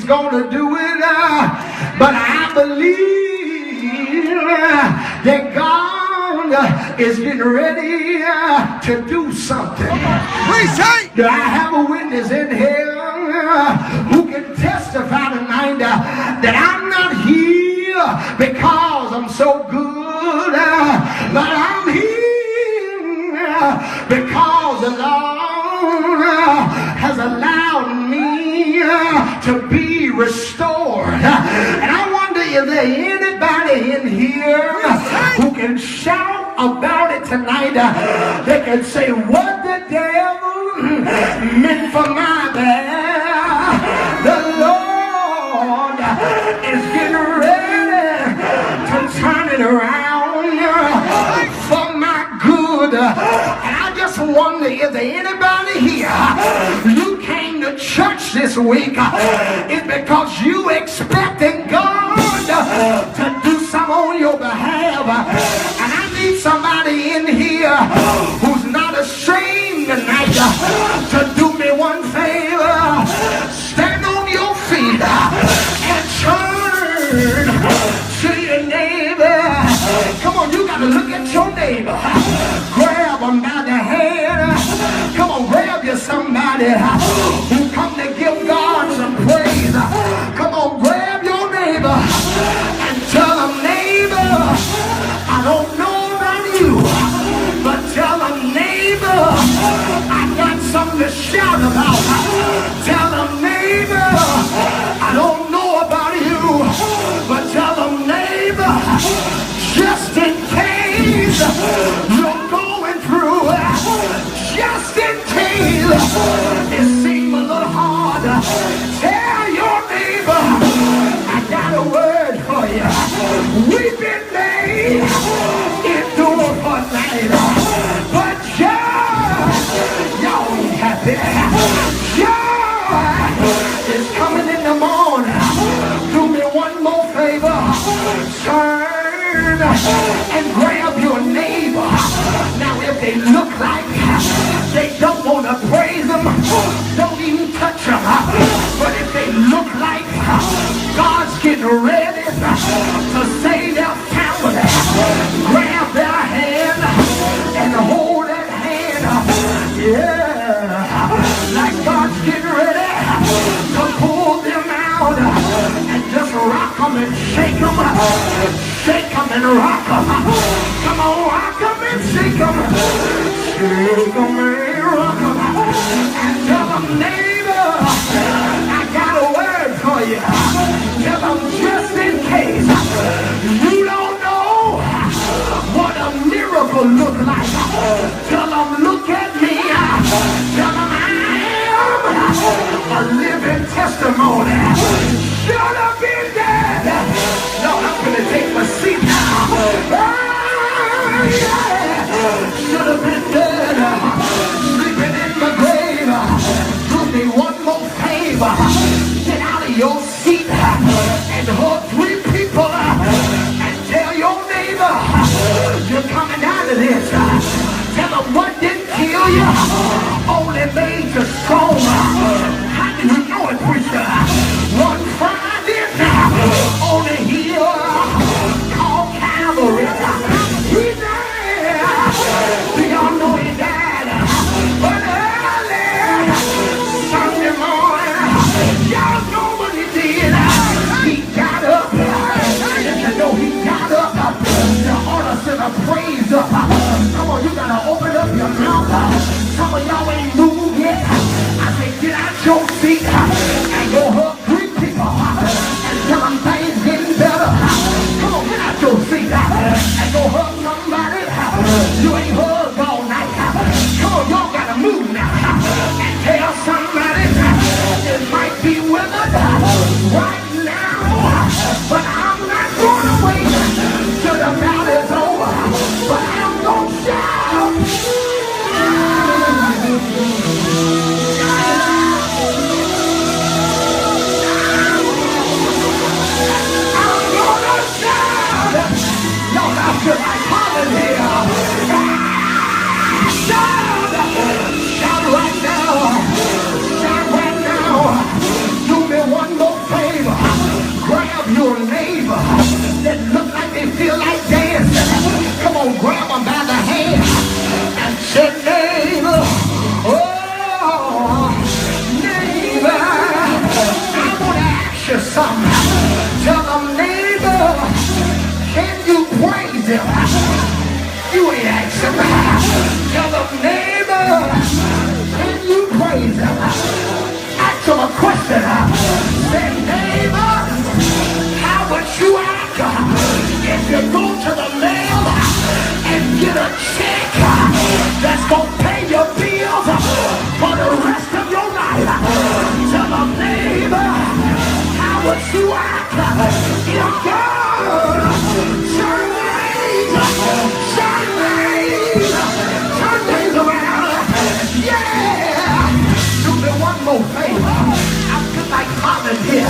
gonna do it, but I believe that God is getting ready to do something. Do I have a witness in here who can testify tonight that I'm not here because I'm so good, but I'm here because the Lord has allowed me to be restored. And I wonder if there's anybody in here who can shout about it tonight. They can say, what the devil meant for my bad, the Lord is getting ready to turn it around for my good. And I just wonder if there's anybody here, you came to church this week, it's because you expecting God to do something on your behalf. And I need somebody in here who's not ashamed tonight to do me one favor. Stand on your feet and turn to your neighbor. Come on, you gotta look at your neighbor. Grab them by the hand. Come on, grab you somebody who come to give God some praise. Come on, grab your neighbor and tell them, neighbor, I don't know about you, but tell them, neighbor, I got something to shout about. Tell them, neighbor, I don't know about you, but tell them, neighbor, just in case you're going through, just in case it seems a little hard, tell your neighbor, I got a word for you. We've been made endure for night, but joy, y'all ain't happy. Joy is coming in the morning. Do me one more favor. Turn and grab your neighbor. Now if they look like they don't want to praise them, don't even touch them. But if they look like God's getting ready to save their family, grab their hand and hold that hand. Yeah, like God's getting ready to pull them out and just rock them and shake them and rock them. Come on, rock them and shake them. Shake them and rock them. And tell them, neighbor, I got a word for you. Tell them, just in case you don't know what a miracle look like, tell them, look at me. Tell them, I am a living testimony. Shut up in there. No, I'm going to take my seat now. Should have been dead, sleeping in my grave. Do me one more favor. Get out of your seat and hug 3 people and tell your neighbor you're coming out of this. Tell them what didn't kill you only made you stronger. How do you know it, preacher? One Friday on the hill called Calvary. He's there. Do y'all know he died? But early Sunday morning, y'all know what he did. He got up. And you know he got up. The honor sent a praise up. Come on, you gotta open up your mouth. Some of y'all ain't moved yet. I say get out your seat and go hug 3 people and tell them things getting better. Come on, get out your seat and go hug somebody you ain't hugged all night. Come on, y'all gotta move now and tell somebody it might be withered right now, but I'm not gonna wait till the battle's over, but I'm gonna shout. I'm gonna shout. Y'all have to like holler here. Shout! Shout right now. Shout right now. Do me one praise him. You ain't asked him. Tell them, neighbor, can you praise him? Ask him a question. Say, neighbor, how would you act if you go to the mail and get a check that's going to pay your bills for the rest of your life? Tell them, neighbor, how would you act if God turn things around? Yeah! Do me one more favor. I feel like volunteer.